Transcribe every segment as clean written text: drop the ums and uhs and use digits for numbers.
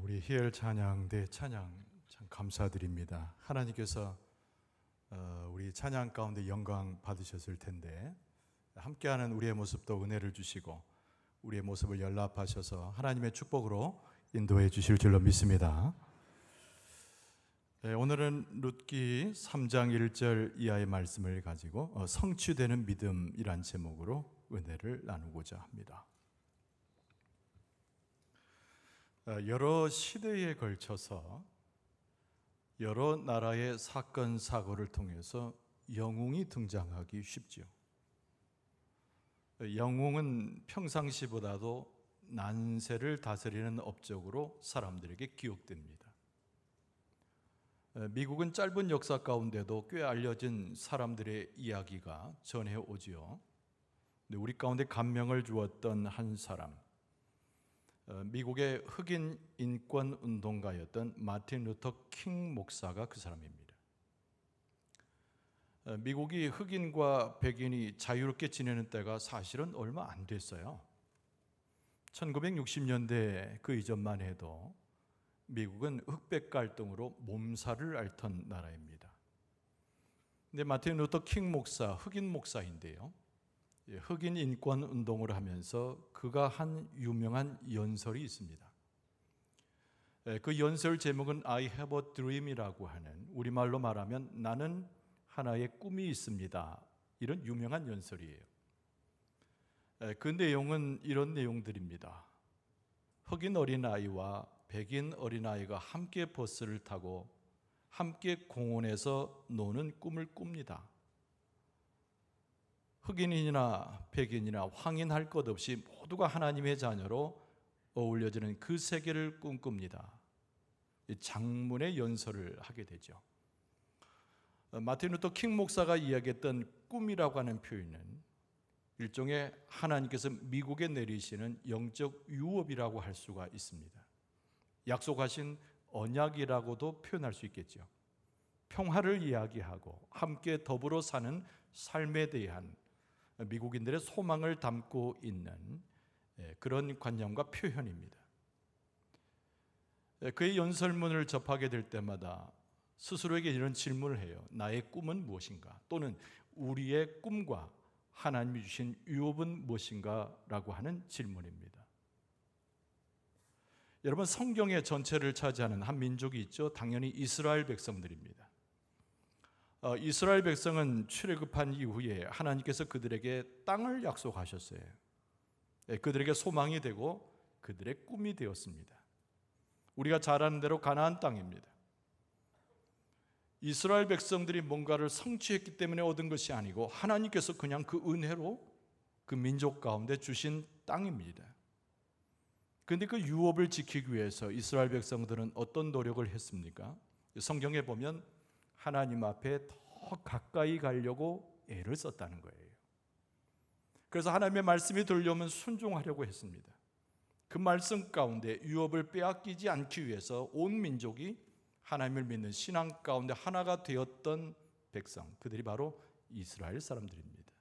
우리 희열 찬양대 찬양 참 감사드립니다. 하나님께서 우리 찬양 가운데 영광 받으셨을 텐데 함께하는 우리의 모습도 은혜를 주시고 우리의 모습을 연락하셔서 하나님의 축복으로 인도해 주실 줄로 믿습니다. 오늘은 룻기 3장 1절 이하의 말씀을 가지고 성취되는 믿음이란 제목으로 은혜를 나누고자 합니다. 여러 시대에 걸쳐서 여러 나라의 사건 사고를 통해서 영웅이 등장하기 쉽죠. 영웅은 평상시보다도 난세를 다스리는 업적으로 사람들에게 기억됩니다. 미국은 짧은 역사 가운데도 꽤 알려진 사람들의 이야기가 전해오지요. 우리 가운데 감명을 주었던 한 사람, 미국의 흑인 인권 운동가였던 마틴 루터 킹 목사가 그 사람입니다. 미국이 흑인과 백인이 자유롭게 지내는 때가 사실은 얼마 안 됐어요. 1960년대 그 이전만 해도 미국은 흑백 갈등으로 몸살을 앓던 나라입니다. 근데 마틴 루터 킹 목사, 흑인 목사인데요, 흑인 인권 운동을 하면서 그가 한 유명한 연설이 있습니다. 그 연설 제목은 I have a dream이라고 하는, 우리말로 말하면 나는 하나의 꿈이 있습니다, 이런 유명한 연설이에요. 그 내용은 이런 내용들입니다. 흑인 어린아이와 백인 어린아이가 함께 버스를 타고 함께 공원에서 노는 꿈을 꿉니다. 흑인이나 백인이나 황인할 것 없이 모두가 하나님의 자녀로 어울려지는 그 세계를 꿈꿉니다. 장문의 연설을 하게 되죠. 마틴 루터 킹 목사가 이야기했던 꿈이라고 하는 표현은 일종의 하나님께서 미국에 내리시는 영적 유업이라고 할 수가 있습니다. 약속하신 언약이라고도 표현할 수 있겠죠. 평화를 이야기하고 함께 더불어 사는 삶에 대한 미국인들의 소망을 담고 있는 그런 관념과 표현입니다. 그의 연설문을 접하게 될 때마다 스스로에게 이런 질문을 해요. 나의 꿈은 무엇인가? 또는 우리의 꿈과 하나님이 주신 유업은 무엇인가? 라고 하는 질문입니다. 여러분, 성경의 전체를 차지하는 한 민족이 있죠. 당연히 이스라엘 백성들입니다. 이스라엘 백성은 출애굽한 이후에 하나님께서 그들에게 땅을 약속하셨어요. 그들에게 소망이 되고 그들의 꿈이 되었습니다. 우리가 잘 아는 대로 가나안 땅입니다. 이스라엘 백성들이 뭔가를 성취했기 때문에 얻은 것이 아니고 하나님께서 그냥 그 은혜로 그 민족 가운데 주신 땅입니다. 그런데 그 유업을 지키기 위해서 이스라엘 백성들은 어떤 노력을 했습니까? 성경에 보면 하나님 앞에 더 가까이 가려고 애를 썼다는 거예요. 그래서 하나님의 말씀이 들려오면 순종하려고 했습니다. 그 말씀 가운데 유업을 빼앗기지 않기 위해서 온 민족이 하나님을 믿는 신앙 가운데 하나가 되었던 백성, 그들이 바로 이스라엘 사람들입니다.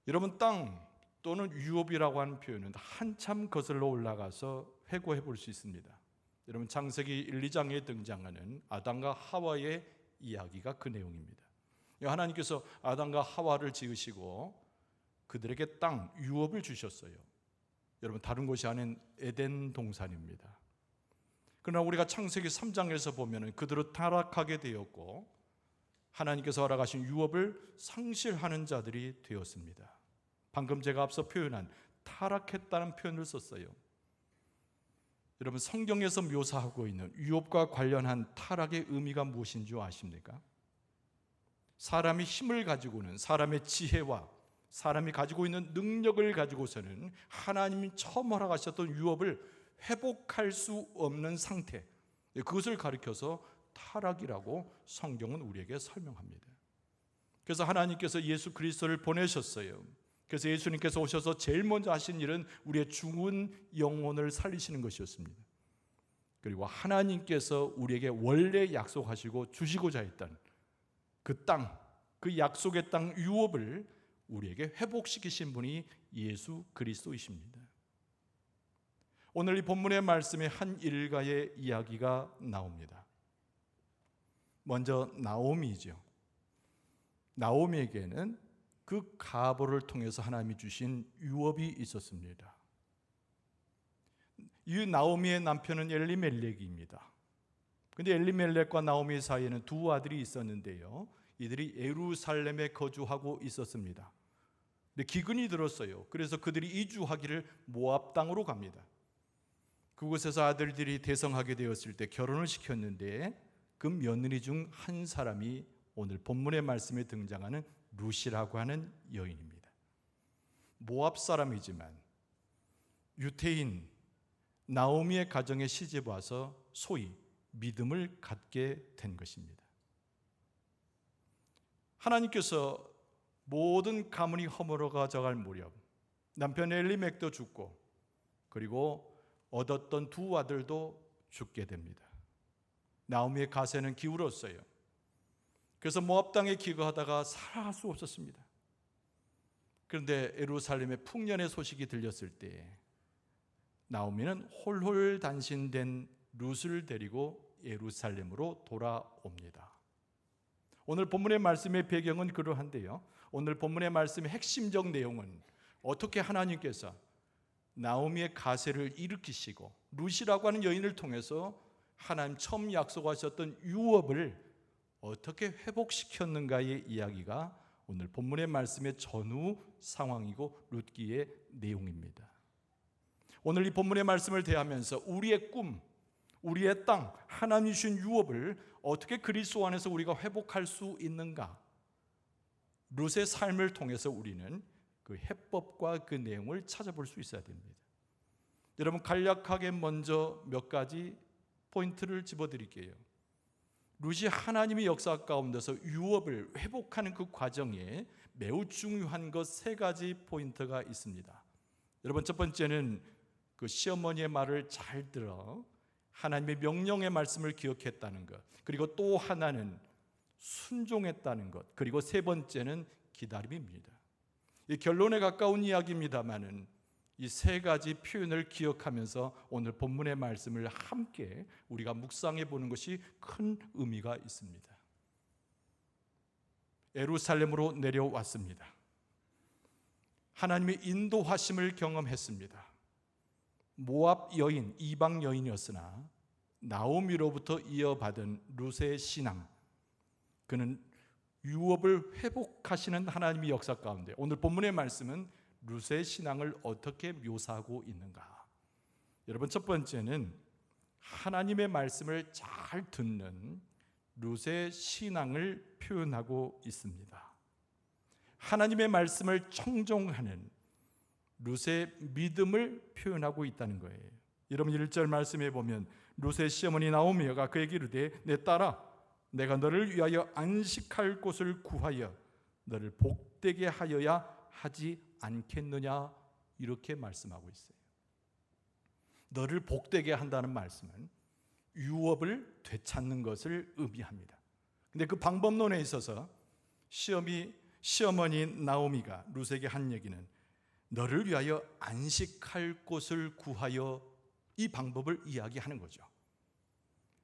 여러분, 땅 또는 유업이라고 하는 표현은 한참 거슬러 올라가서 회고해 볼 수 있습니다. 여러분, 창세기 1, 2장에 등장하는 아담과 하와의 이야기가 그 내용입니다. 하나님께서 아담과 하와를 지으시고 그들에게 땅, 유업을 주셨어요. 여러분, 다른 곳이 아닌 에덴 동산입니다. 그러나 우리가 창세기 3장에서 보면 그들은 타락하게 되었고 하나님께서 허락하신 유업을 상실하는 자들이 되었습니다. 방금 제가 앞서 표현한 타락했다는 표현을 썼어요. 여러분, 성경에서 묘사하고 있는 유업과 관련한 타락의 의미가 무엇인 줄 아십니까? 사람이 힘을 가지고는, 사람의 지혜와 사람이 가지고 있는 능력을 가지고서는 하나님이 처음 허락하셨던 유업을 회복할 수 없는 상태, 그것을 가리켜서 타락이라고 성경은 우리에게 설명합니다. 그래서 하나님께서 예수 그리스도를 보내셨어요. 그래서 예수님께서 오셔서 제일 먼저 하신 일은 우리의 죽은 영혼을 살리시는 것이었습니다. 그리고 하나님께서 우리에게 원래 약속하시고 주시고자 했던 그 땅, 그 약속의 땅 유업을 우리에게 회복시키신 분이 예수 그리스도이십니다. 오늘 이 본문의 말씀에 한 일가의 이야기가 나옵니다. 먼저 나오미죠. 나오미에게는 그 가보를 통해서 하나님이 주신 유업이 있었습니다. 이 나오미의 남편은 엘리멜렉입니다. 근데 엘리멜렉과 나오미 사이에는 두 아들이 있었는데요, 이들이 예루살렘에 거주하고 있었습니다. 근데 기근이 들었어요. 그래서 그들이 이주하기를 모압 땅으로 갑니다. 그곳에서 아들들이 대성하게 되었을 때 결혼을 시켰는데 그 며느리 중 한 사람이 오늘 본문의 말씀에 등장하는 룻이라고 하는 여인입니다. 모압 사람이지만 유태인 나오미의 가정에 시집 와서 소위 믿음을 갖게 된 것입니다. 하나님께서 모든 가문이 허물어가져갈 무렵 남편 엘리멜렉도 죽고 그리고 얻었던 두 아들도 죽게 됩니다. 나오미의 가세는 기울었어요. 그래서 모압 땅에 기거하다가 살아갈 수 없었습니다. 그런데 예루살렘에 풍년의 소식이 들렸을 때 나오미는 홀홀단신된 룻을 데리고 예루살렘으로 돌아옵니다. 오늘 본문의 말씀의 배경은 그러한데요, 오늘 본문의 말씀의 핵심적 내용은 어떻게 하나님께서 나오미의 가세를 일으키시고 룻이라고 하는 여인을 통해서 하나님 처음 약속하셨던 유업을 어떻게 회복시켰는가의 이야기가 오늘 본문의 말씀의 전후 상황이고 룻기의 내용입니다. 오늘 이 본문의 말씀을 대하면서 우리의 꿈, 우리의 땅, 하나님이 주신 유업을 어떻게 그리스도 안에서 우리가 회복할 수 있는가, 룻의 삶을 통해서 우리는 그 해법과 그 내용을 찾아볼 수 있어야 됩니다. 여러분, 간략하게 먼저 몇 가지 포인트를 집어드릴게요. 룻이 하나님의 역사 가운데서 유업을 회복하는 그 과정에 매우 중요한 것 세 가지 포인트가 있습니다. 여러분, 첫 번째는 그 시어머니의 말을 잘 들어 하나님의 명령의 말씀을 기억했다는 것, 그리고 또 하나는 순종했다는 것, 그리고 세 번째는 기다림입니다. 이 결론에 가까운 이야기입니다만은 이 세 가지 표현을 기억하면서 오늘 본문의 말씀을 함께 우리가 묵상해 보는 것이 큰 의미가 있습니다. 예루살렘으로 내려왔습니다. 하나님의 인도하심을 경험했습니다. 모압 여인, 이방 여인이었으나 나오미로부터 이어받은 룻의 신앙, 그는 유업을 회복하시는 하나님의 역사 가운데 오늘 본문의 말씀은 룻의 신앙을 어떻게 묘사하고 있는가? 여러분, 첫 번째는 하나님의 말씀을 잘 듣는 룻의 신앙을 표현하고 있습니다. 하나님의 말씀을 청종하는 룻의 믿음을 표현하고 있다는 거예요. 여러분, 1절 말씀에 보면 룻의 시어머니 나오미가 그에게 이르되 내 딸아, 내가 너를 위하여 안식할 곳을 구하여 너를 복되게 하여야 하지 않겠느냐, 이렇게 말씀하고 있어요. 너를 복되게 한다는 말씀은 유업을 되찾는 것을 의미합니다. 근데 그 방법론에 있어서 시어머니 나오미가 룻에게 한 얘기는 너를 위하여 안식할 곳을 구하여, 이 방법을 이야기하는 거죠.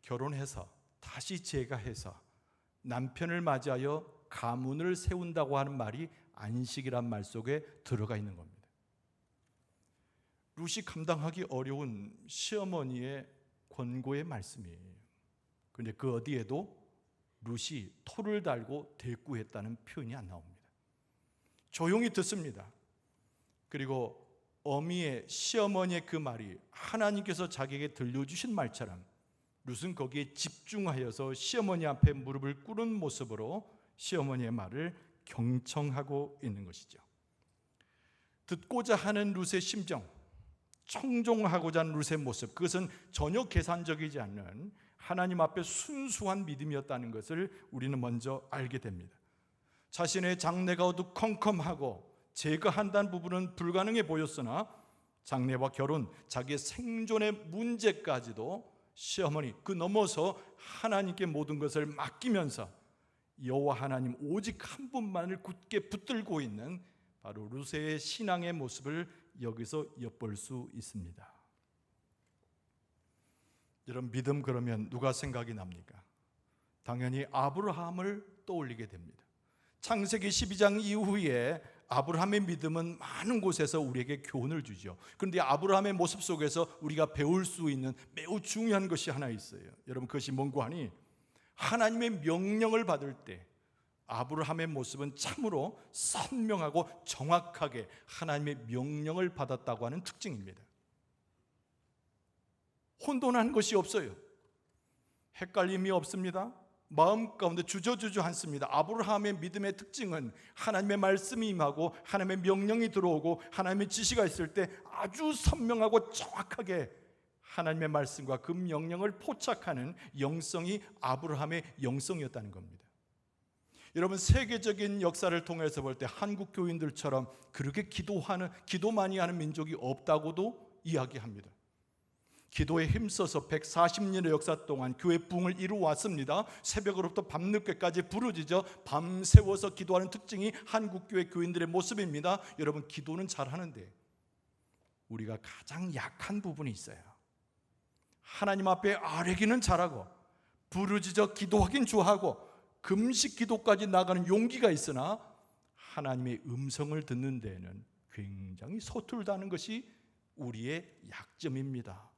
결혼해서 다시 재가해서 남편을 맞이하여 가문을 세운다고 하는 말이 안식이란 말 속에 들어가 있는 겁니다. 룻이 감당하기 어려운 시어머니의 권고의 말씀이에요. 그런데 그 어디에도 룻이 토를 달고 대꾸했다는 표현이 안 나옵니다. 조용히 듣습니다. 그리고 어미의 시어머니의 그 말이 하나님께서 자기에게 들려주신 말처럼 룻은 거기에 집중하여서 시어머니 앞에 무릎을 꿇은 모습으로 시어머니의 말을 경청하고 있는 것이죠. 듣고자 하는 룻의 심정, 청종하고자 하는 룻의 모습, 그것은 전혀 계산적이지 않는 하나님 앞에 순수한 믿음이었다는 것을 우리는 먼저 알게 됩니다. 자신의 장래가 어두컴컴하고 제거한다는 부분은 불가능해 보였으나 장래와 결혼, 자기의 생존의 문제까지도 시어머니 그 넘어서 하나님께 모든 것을 맡기면서 여호와 하나님 오직 한 분만을 굳게 붙들고 있는 바로 룻의 신앙의 모습을 여기서 엿볼 수 있습니다. 여러분, 믿음 그러면 누가 생각이 납니까? 당연히 아브라함을 떠올리게 됩니다. 창세기 12장 이후에 아브라함의 믿음은 많은 곳에서 우리에게 교훈을 주죠. 그런데 아브라함의 모습 속에서 우리가 배울 수 있는 매우 중요한 것이 하나 있어요. 여러분, 그것이 뭔고 하니, 하나님의 명령을 받을 때 아브라함의 모습은 참으로 선명하고 정확하게 하나님의 명령을 받았다고 하는 특징입니다. 혼돈한 것이 없어요. 헷갈림이 없습니다. 마음 가운데 주저주저 않습니다. 아브라함의 믿음의 특징은 하나님의 말씀이 임하고 하나님의 명령이 들어오고 하나님의 지시가 있을 때 아주 선명하고 정확하게 하나님의 말씀과 그 명령을 포착하는 영성이 아브라함의 영성이었다는 겁니다. 여러분, 세계적인 역사를 통해서 볼 때 한국 교인들처럼 그렇게 기도 많이 하는 민족이 없다고도 이야기합니다. 기도에 힘써서 140년의 역사 동안 교회 부흥을 이루어왔습니다. 새벽으로부터 밤늦게까지 부르짖어 밤새워서 기도하는 특징이 한국교회 교인들의 모습입니다. 여러분, 기도는 잘하는데 우리가 가장 약한 부분이 있어요. 하나님 앞에 아뢰기는 잘하고 부르짖어 기도하긴 좋아하고 금식 기도까지 나가는 용기가 있으나 하나님의 음성을 듣는 데에는 굉장히 서툴다는 것이 우리의 약점입니다.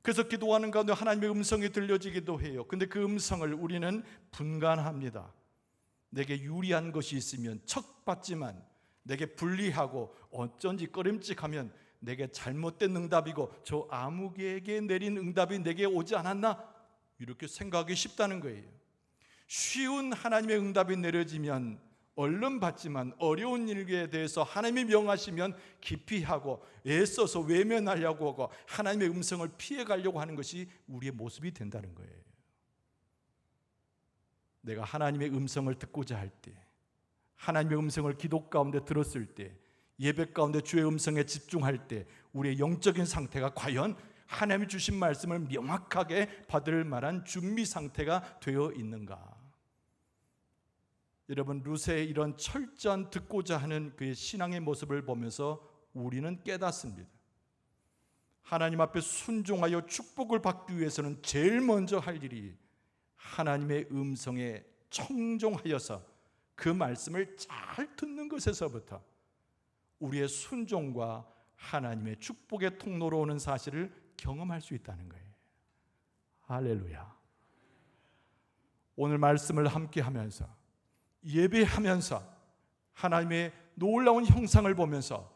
그래서 기도하는 가운데 하나님의 음성이 들려지기도 해요. 근데 그 음성을 우리는 분간합니다. 내게 유리한 것이 있으면 척받지만 내게 불리하고 어쩐지 꺼림칙하면 내게 잘못된 응답이고 저 아무개에게 내린 응답이 내게 오지 않았나? 이렇게 생각하기 쉽다는 거예요. 쉬운 하나님의 응답이 내려지면 얼른 받지만 어려운 일에 대해서 하나님이 명하시면 깊이 하고 애써서 외면하려고 하고 하나님의 음성을 피해가려고 하는 것이 우리의 모습이 된다는 거예요. 내가 하나님의 음성을 듣고자 할 때, 하나님의 음성을 기도 가운데 들었을 때, 예배 가운데 주의 음성에 집중할 때 우리의 영적인 상태가 과연 하나님이 주신 말씀을 명확하게 받을 만한 준비 상태가 되어 있는가? 여러분, 룻의 이런 철저한 듣고자 하는 그의 신앙의 모습을 보면서 우리는 깨닫습니다. 하나님 앞에 순종하여 축복을 받기 위해서는 제일 먼저 할 일이 하나님의 음성에 청종하여서 그 말씀을 잘 듣는 것에서부터 우리의 순종과 하나님의 축복의 통로로 오는 사실을 경험할 수 있다는 거예요. 할렐루야. 오늘 말씀을 함께 하면서 예배하면서 하나님의 놀라운 형상을 보면서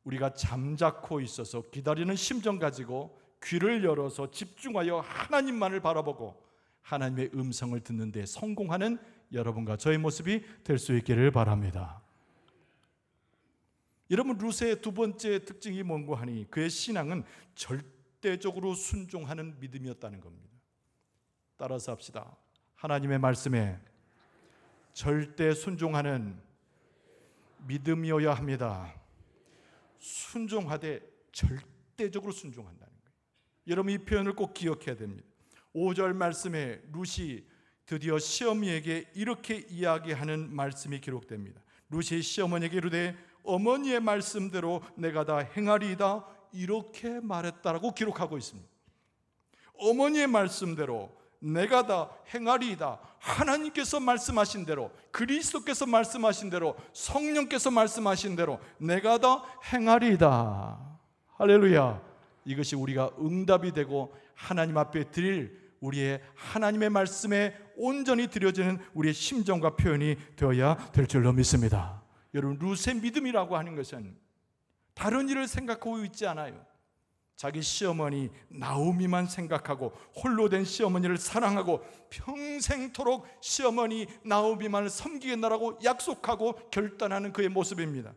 우리가 잠자코 있어서 기다리는 심정 가지고 귀를 열어서 집중하여 하나님만을 바라보고 하나님의 음성을 듣는 데 성공하는 여러분과 저의 모습이 될 수 있기를 바랍니다. 여러분, 룻의 두 번째 특징이 뭔고 하니 그의 신앙은 절대적으로 순종하는 믿음이었다는 겁니다. 따라서 합시다. 하나님의 말씀에 절대 순종하는 믿음이어야 합니다. 순종하되 절대적으로 순종한다는 거예요. 여러분, 이 표현을 꼭 기억해야 됩니다. 5절 말씀에 룻이 드디어 시어머니에게 이렇게 이야기하는 말씀이 기록됩니다. 룻이 시어머니에게 이르되 어머니의 말씀대로 내가 다 행하리이다 이렇게 말했다라고 기록하고 있습니다. 어머니의 말씀대로 내가 다 행하리이다. 하나님께서 말씀하신 대로, 그리스도께서 말씀하신 대로, 성령께서 말씀하신 대로 내가 다 행하리이다. 할렐루야. 이것이 우리가 응답이 되고 하나님 앞에 드릴 우리의 하나님의 말씀에 온전히 드려지는 우리의 심정과 표현이 되어야 될 줄로 믿습니다. 여러분, 룻의 믿음이라고 하는 것은 다른 일을 생각하고 있지 않아요. 자기 시어머니 나오미만 생각하고 홀로 된 시어머니를 사랑하고 평생토록 시어머니 나오미만을 섬기겠다라고 약속하고 결단하는 그의 모습입니다.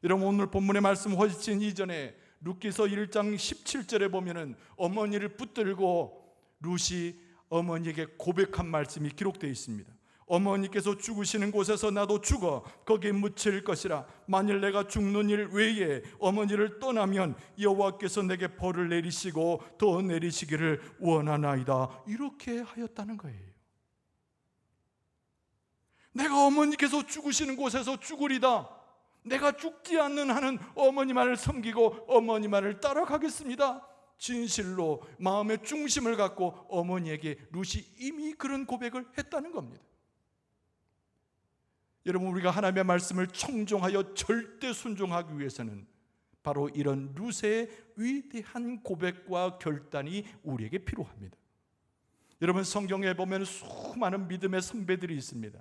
여러분, 오늘 본문의 말씀 훨씬 이전에 룻기서 1장 17절에 보면은 어머니를 붙들고 룻이 어머니에게 고백한 말씀이 기록되어 있습니다. 어머니께서 죽으시는 곳에서 나도 죽어 거기에 묻힐 것이라. 만일 내가 죽는 일 외에 어머니를 떠나면 여호와께서 내게 벌을 내리시고 더 내리시기를 원하나이다. 이렇게 하였다는 거예요. 내가 어머니께서 죽으시는 곳에서 죽으리다. 내가 죽지 않는 한은 어머니 말을 섬기고 어머니 말을 따라가겠습니다. 진실로 마음의 중심을 갖고 어머니에게 룻이 이미 그런 고백을 했다는 겁니다. 여러분, 우리가 하나님의 말씀을 청종하여 절대 순종하기 위해서는 바로 이런 룻의 위대한 고백과 결단이 우리에게 필요합니다. 여러분, 성경에 보면 수많은 믿음의 선배들이 있습니다.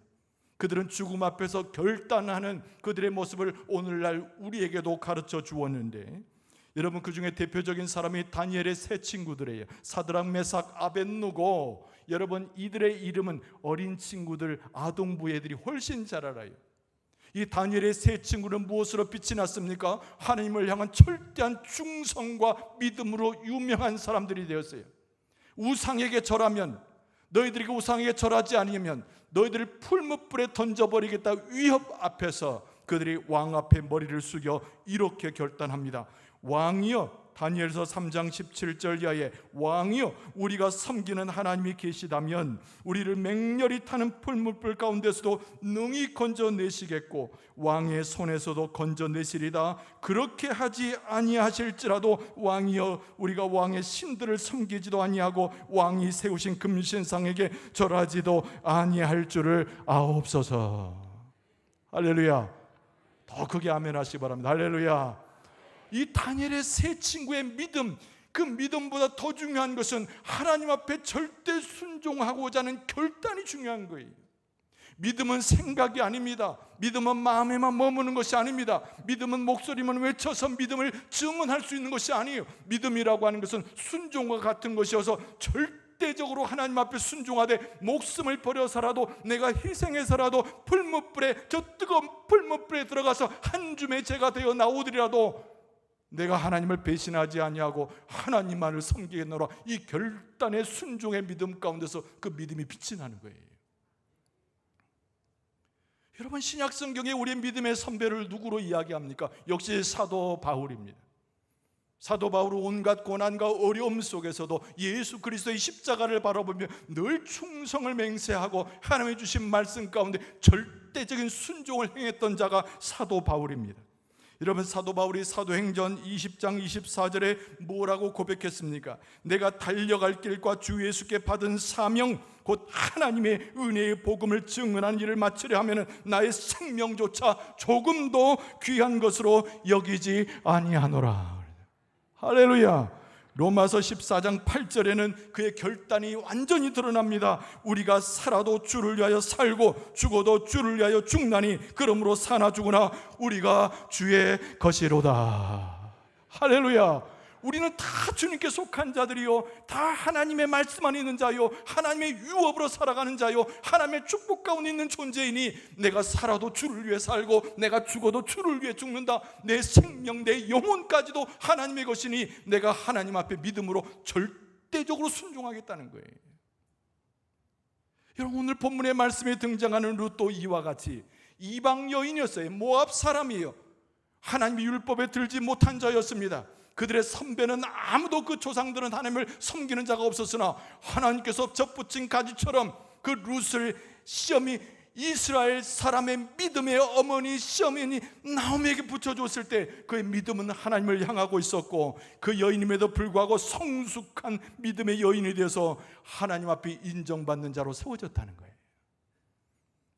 그들은 죽음 앞에서 결단하는 그들의 모습을 오늘날 우리에게도 가르쳐 주었는데, 여러분, 그 중에 대표적인 사람이 다니엘의 세 친구들이에요. 사드락, 메삭, 아벳느고. 여러분, 이들의 이름은 어린 친구들, 아동부 애들이 훨씬 잘 알아요. 이 다니엘의 세 친구는 무엇으로 빛이 났습니까? 하나님을 향한 철대한 충성과 믿음으로 유명한 사람들이 되었어요. 우상에게 절하면, 너희들에게 우상에게 절하지 않으면 너희들을 풀무불에 던져버리겠다 위협 앞에서 그들이 왕 앞에 머리를 숙여 이렇게 결단합니다. 왕이여, 다니엘서 3장 17절 이하에, 왕이여, 우리가 섬기는 하나님이 계시다면 우리를 맹렬히 타는 풀무불 가운데서도 능히 건져내시겠고 왕의 손에서도 건져내시리다. 그렇게 하지 아니하실지라도 왕이여, 우리가 왕의 신들을 섬기지도 아니하고 왕이 세우신 금신상에게 절하지도 아니할 줄을 아옵소서. 할렐루야. 더 크게 아멘 하시기 바랍니다. 할렐루야. 이 다니엘의 세 친구의 믿음, 그 믿음보다 더 중요한 것은 하나님 앞에 절대 순종하고자 하는 결단이 중요한 거예요. 믿음은 생각이 아닙니다. 믿음은 마음에만 머무는 것이 아닙니다. 믿음은 목소리만 외쳐서 믿음을 증언할 수 있는 것이 아니에요. 믿음이라고 하는 것은 순종과 같은 것이어서 절대적으로 하나님 앞에 순종하되 목숨을 버려서라도, 내가 희생해서라도 풀무불에, 저 뜨거운 풀무불에 들어가서 한 줌의 죄가 되어 나오더라도 내가 하나님을 배신하지 아니하고 하나님만을 섬기겠노라. 이 결단의 순종의 믿음 가운데서 그 믿음이 빛이 나는 거예요. 여러분, 신약 성경에 우리의 믿음의 선배를 누구로 이야기합니까? 역시 사도 바울입니다. 사도 바울은 온갖 고난과 어려움 속에서도 예수 그리스도의 십자가를 바라보며 늘 충성을 맹세하고 하나님의 주신 말씀 가운데 절대적인 순종을 행했던 자가 사도 바울입니다. 여러분, 사도 바울이 사도행전 20장 24절에 뭐라고 고백했습니까? 내가 달려갈 길과 주 예수께 받은 사명, 곧 하나님의 은혜의 복음을 증언한 일을 마치려 하면 나의 생명조차 조금도 귀한 것으로 여기지 아니하노라. 할렐루야. 로마서 14장 8절에는 그의 결단이 완전히 드러납니다. 우리가 살아도 주를 위하여 살고 죽어도 주를 위하여 죽나니 그러므로 사나 죽으나 우리가 주의 것이로다. 할렐루야. 우리는 다 주님께 속한 자들이요, 다 하나님의 말씀 안에 있는 자요, 하나님의 유업으로 살아가는 자요, 하나님의 축복 가운데 있는 존재이니 내가 살아도 주를 위해 살고 내가 죽어도 주를 위해 죽는다. 내 생명, 내 영혼까지도 하나님의 것이니 내가 하나님 앞에 믿음으로 절대적으로 순종하겠다는 거예요. 여러분, 오늘 본문의 말씀에 등장하는 룻도 이와 같이 이방 여인이었어요. 모압 사람이에요. 하나님의 율법에 들지 못한 자였습니다. 그들의 선배는 아무도, 그 조상들은 하나님을 섬기는 자가 없었으나 하나님께서 접붙인 가지처럼 그 룻을 시험이, 이스라엘 사람의 믿음의 어머니 시어머니 나오미에게 붙여줬을 때 그의 믿음은 하나님을 향하고 있었고, 그 여인임에도 불구하고 성숙한 믿음의 여인이 되어서 하나님 앞에 인정받는 자로 세워졌다는 거예요.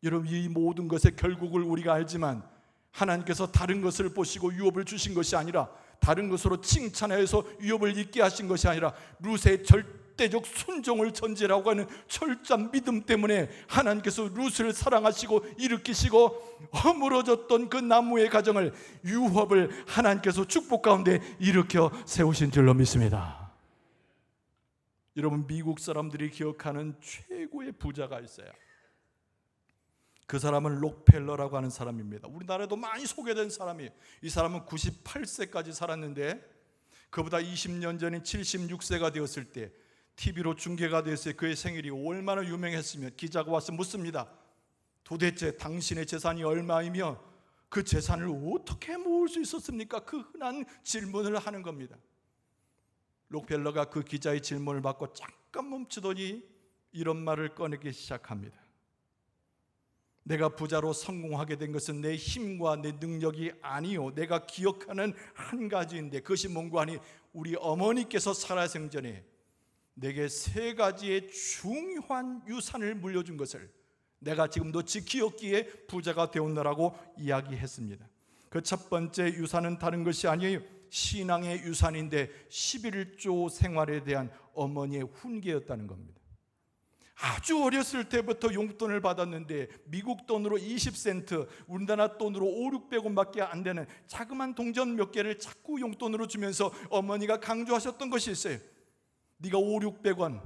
여러분, 이 모든 것의 결국을 우리가 알지만 하나님께서 다른 것을 보시고 유업을 주신 것이 아니라, 다른 것으로 칭찬하여서 유업을 잊게 하신 것이 아니라 룻의 절대적 순종을 전제라고 하는 철저한 믿음 때문에 하나님께서 룻을 사랑하시고 일으키시고 허물어졌던 그 나무의 가정을, 유업을 하나님께서 축복 가운데 일으켜 세우신 줄로 믿습니다. 여러분, 미국 사람들이 기억하는 최고의 부자가 있어요. 그 사람은 록펠러라고 하는 사람입니다. 우리나라에도 많이 소개된 사람이에요. 이 사람은 98세까지 살았는데 그보다 20년 전인 76세가 되었을 때 TV로 중계가 됐어요. 그의 생일이 얼마나 유명했으면 기자가 와서 묻습니다. 도대체 당신의 재산이 얼마이며 그 재산을 어떻게 모을 수 있었습니까? 그 흔한 질문을 하는 겁니다. 록펠러가 그 기자의 질문을 받고 잠깐 멈추더니 이런 말을 꺼내기 시작합니다. 내가 부자로 성공하게 된 것은 내 힘과 내 능력이 아니요, 내가 기억하는 한 가지인데, 그것이 뭔가 하니 우리 어머니께서 살아생전에 내게 3가지의 중요한 유산을 물려준 것을 내가 지금도 지키었기에 부자가 되었노라고 이야기했습니다. 그 첫 번째 유산은 다른 것이 아니에요. 신앙의 유산인데 11조 생활에 대한 어머니의 훈계였다는 겁니다. 아주 어렸을 때부터 용돈을 받았는데 미국 돈으로 20센트, 우리나라 돈으로 500-600원밖에 안 되는 자그만 동전 몇 개를 자꾸 용돈으로 주면서 어머니가 강조하셨던 것이 있어요. 네가 500-600원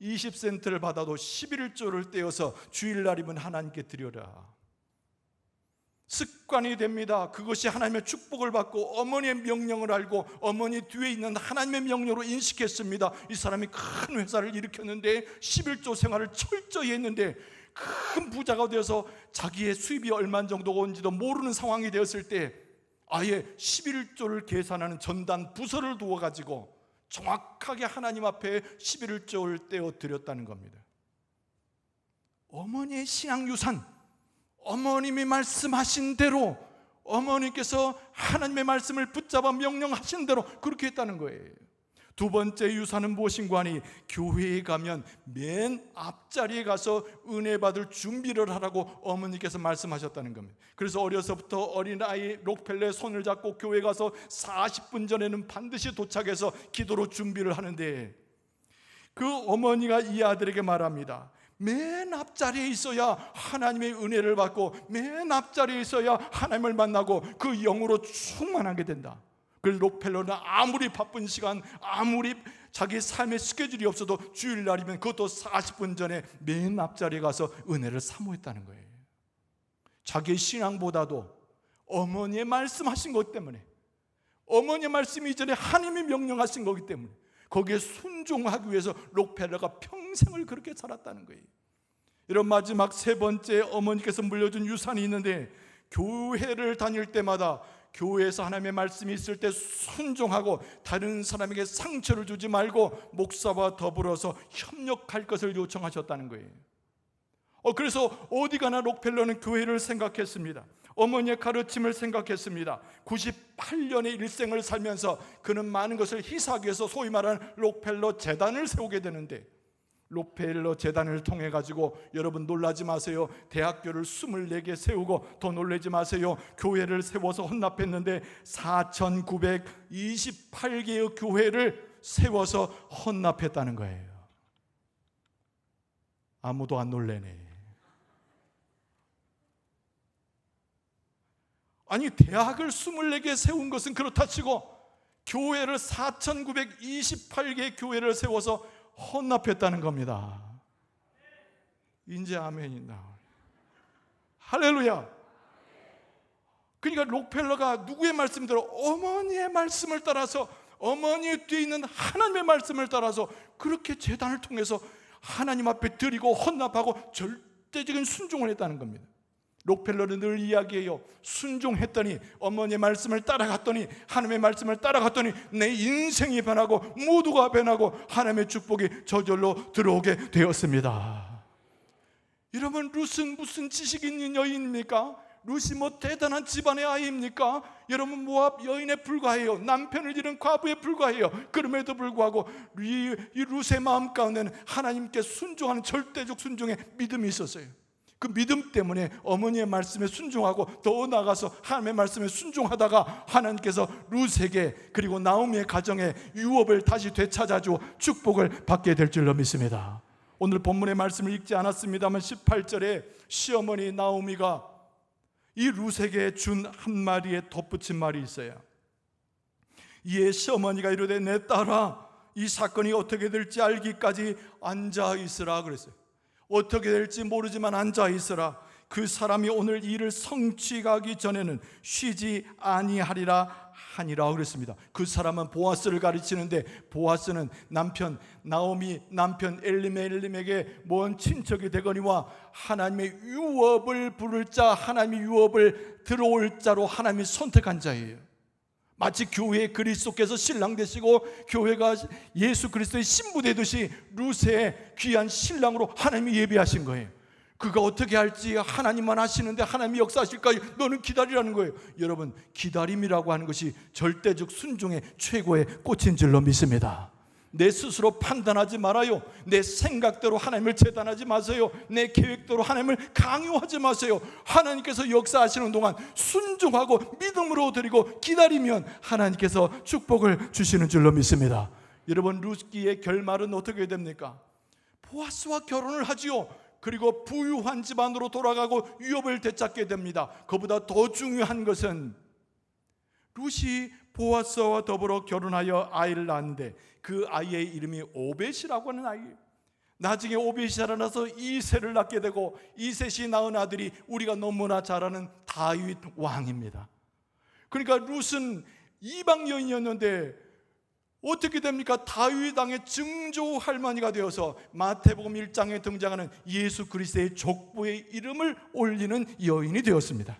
20센트를 받아도 11조를 떼어서 주일날이면 하나님께 드려라. 습관이 됩니다. 그것이 하나님의 축복을 받고 어머니의 명령을 알고 어머니 뒤에 있는 하나님의 명령으로 인식했습니다. 이 사람이 큰 회사를 일으켰는데 11조 생활을 철저히 했는데 큰 부자가 되어서 자기의 수입이 얼마 정도가 온지도 모르는 상황이 되었을 때 아예 11조를 계산하는 전단 부서를 두어가지고 정확하게 하나님 앞에 11조를 떼어 드렸다는 겁니다. 어머니의 신앙 유산, 어머님이 말씀하신 대로, 어머니께서 하나님의 말씀을 붙잡아 명령하신 대로 그렇게 했다는 거예요. 두 번째 유산은 무엇인가 하니 교회에 가면 맨 앞자리에 가서 은혜 받을 준비를 하라고 어머니께서 말씀하셨다는 겁니다. 그래서 어려서부터 어린아이 록펠러의 손을 잡고 교회 가서 40분 전에는 반드시 도착해서 기도로 준비를 하는데, 그 어머니가 이 아들에게 말합니다. 맨 앞자리에 있어야 하나님의 은혜를 받고 맨 앞자리에 있어야 하나님을 만나고 그 영으로 충만하게 된다. 그래서 록펠러는 아무리 바쁜 시간, 아무리 자기 삶의 스케줄이 없어도 주일날이면 그것도 40분 전에 맨 앞자리에 가서 은혜를 사모했다는 거예요. 자기의 신앙보다도 어머니의 말씀하신 것 때문에, 어머니의 말씀 이전에 하나님이 명령하신 거기 때문에 거기에 순종하기 위해서 록펠러가 평생을 그렇게 살았다는 거예요. 이런 마지막 세 번째 어머니께서 물려준 유산이 있는데, 교회를 다닐 때마다 교회에서 하나님의 말씀이 있을 때 순종하고 다른 사람에게 상처를 주지 말고 목사와 더불어서 협력할 것을 요청하셨다는 거예요. 그래서 어디 가나 록펠러는 교회를 생각했습니다. 어머니의 가르침을 생각했습니다. 98년의 일생을 살면서 그는 많은 것을 희사하기 위해서 소위 말하는 록펠러 재단을 세우게 되는데, 록펠러 재단을 통해 가지고 여러분 놀라지 마세요. 대학교를 24개 세우고, 더 놀라지 마세요. 교회를 세워서 헌납했는데 4,928개의 교회를 세워서 헌납했다는 거예요. 아무도 안 놀래네. 아니, 대학을 24개 세운 것은 그렇다 치고 교회를 4,928개의 교회를 세워서 헌납했다는 겁니다. 이제 아멘이 나와요. 할렐루야. 그러니까 록펠러가 누구의 말씀대로? 어머니의 말씀을 따라서, 어머니의 뒤에 있는 하나님의 말씀을 따라서 그렇게 제단을 통해서 하나님 앞에 드리고 헌납하고 절대적인 순종을 했다는 겁니다. 록펠러는 늘 이야기해요. 순종했더니, 어머니의 말씀을 따라갔더니, 하나님의 말씀을 따라갔더니 내 인생이 변하고 모두가 변하고 하나님의 축복이 저절로 들어오게 되었습니다. 여러분, 룻은 무슨 지식 있는 여인입니까? 룻이 뭐 대단한 집안의 아이입니까? 여러분, 모압 여인에 불과해요. 남편을 잃은 과부에 불과해요. 그럼에도 불구하고 이 룻의 마음 가운데는 하나님께 순종하는 절대적 순종의 믿음이 있었어요. 그 믿음 때문에 어머니의 말씀에 순종하고 더 나아가서 하나님의 말씀에 순종하다가 하나님께서 룻에게 그리고 나오미의 가정에 유업을 다시 되찾아주어 축복을 받게 될 줄로 믿습니다. 오늘 본문의 말씀을 읽지 않았습니다만 18절에 시어머니 나오미가 이 룻에게 준 한마디에 덧붙인 말이 있어요. 이에 시어머니가 이르되 내 딸아, 이 사건이 어떻게 될지 알기까지 앉아 있으라 그랬어요. 어떻게 될지 모르지만 앉아 있으라. 그 사람이 오늘 일을 성취하기 전에는 쉬지 아니하리라 하니라 그랬습니다. 그 사람은 보아스를 가르치는데, 보아스는 남편 나오미 남편 엘리멜림에게 먼 친척이 되거니와 하나님의 유업을 부를 자, 하나님의 유업을 들어올 자로 하나님이 선택한 자예요. 마치 교회 그리스도께서 신랑 되시고 교회가 예수 그리스도의 신부 되듯이 룻의 귀한 신랑으로 하나님이 예비하신 거예요. 그가 어떻게 할지 하나님만 아시는데 하나님이 역사하실까요? 너는 기다리라는 거예요. 여러분, 기다림이라고 하는 것이 절대적 순종의 최고의 꽃인 줄로 믿습니다. 내 스스로 판단하지 말아요. 내 생각대로 하나님을 재단하지 마세요. 내 계획대로 하나님을 강요하지 마세요. 하나님께서 역사하시는 동안 순종하고 믿음으로 드리고 기다리면 하나님께서 축복을 주시는 줄로 믿습니다. 여러분, 룻기의 결말은 어떻게 됩니까? 보아스와 결혼을 하지요. 그리고 부유한 집안으로 돌아가고 유업을 되찾게 됩니다. 그보다 더 중요한 것은 룻이 보아스와 더불어 결혼하여 아이를 낳았는데 그 아이의 이름이 오벳이라고 하는 아이예요. 나중에 오벳이 자라나서 이새를 낳게 되고 이셋이 낳은 아들이 우리가 너무나 잘 아는 다윗 왕입니다. 그러니까 룻은 이방 여인이었는데 어떻게 됩니까? 다윗 왕의 증조 할머니가 되어서 마태복음 1장에 등장하는 예수 그리스도의 족보의 이름을 올리는 여인이 되었습니다.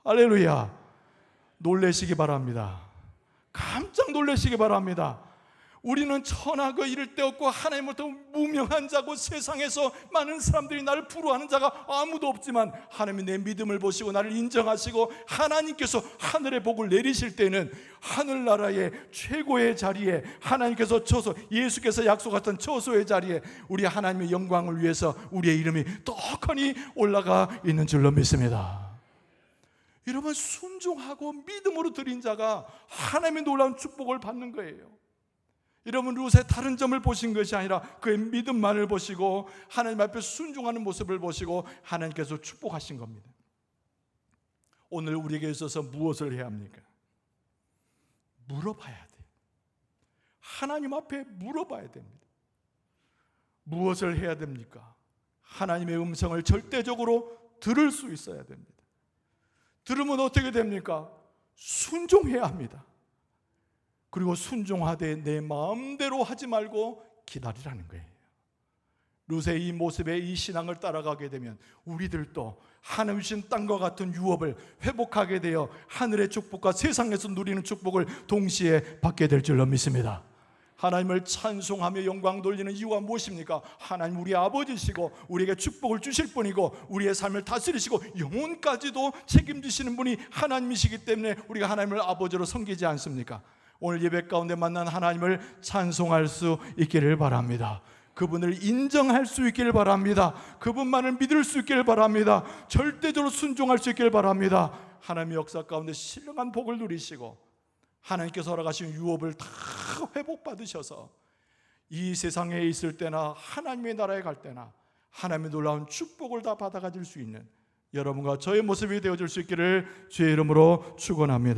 할렐루야. 놀라시기 바랍니다. 깜짝 놀라시기 바랍니다. 우리는 천하고 이를 데 없고 하나님으로부터 무명한 자고 세상에서 많은 사람들이 나를 부러워하는 자가 아무도 없지만 하나님이 내 믿음을 보시고 나를 인정하시고 하나님께서 하늘의 복을 내리실 때는 하늘나라의 최고의 자리에 하나님께서 예수께서 약속하셨던 처소의 자리에 우리 하나님의 영광을 위해서 우리의 이름이 떡하니 올라가 있는 줄로 믿습니다. 여러분, 순종하고 믿음으로 드린 자가 하나님의 놀라운 축복을 받는 거예요. 여러분, 룻의 다른 점을 보신 것이 아니라 그의 믿음만을 보시고 하나님 앞에 순종하는 모습을 보시고 하나님께서 축복하신 겁니다. 오늘 우리에게 있어서 무엇을 해야 합니까? 물어봐야 돼요. 하나님 앞에 물어봐야 됩니다. 무엇을 해야 됩니까? 하나님의 음성을 절대적으로 들을 수 있어야 됩니다. 들으면 어떻게 됩니까? 순종해야 합니다. 그리고 순종하되 내 마음대로 하지 말고 기다리라는 거예요. 룻의 이 모습에 이 신앙을 따라가게 되면 우리들도 하나님 주신 땅과 같은 유업을 회복하게 되어 하늘의 축복과 세상에서 누리는 축복을 동시에 받게 될 줄로 믿습니다. 하나님을 찬송하며 영광 돌리는 이유가 무엇입니까? 하나님 우리 아버지시고 우리에게 축복을 주실 분이고 우리의 삶을 다스리시고 영혼까지도 책임지시는 분이 하나님이시기 때문에 우리가 하나님을 아버지로 섬기지 않습니까? 오늘 예배 가운데 만난 하나님을 찬송할 수 있기를 바랍니다. 그분을 인정할 수 있기를 바랍니다. 그분만을 믿을 수 있기를 바랍니다. 절대적으로 순종할 수 있기를 바랍니다. 하나님의 역사 가운데 신령한 복을 누리시고 하나님께서 허락하신 유업을 다 회복받으셔서 이 세상에 있을 때나 하나님의 나라에 갈 때나 하나님의 놀라운 축복을 다 받아가질 수 있는 여러분과 저의 모습이 되어줄 수 있기를 주의 이름으로 축원합니다.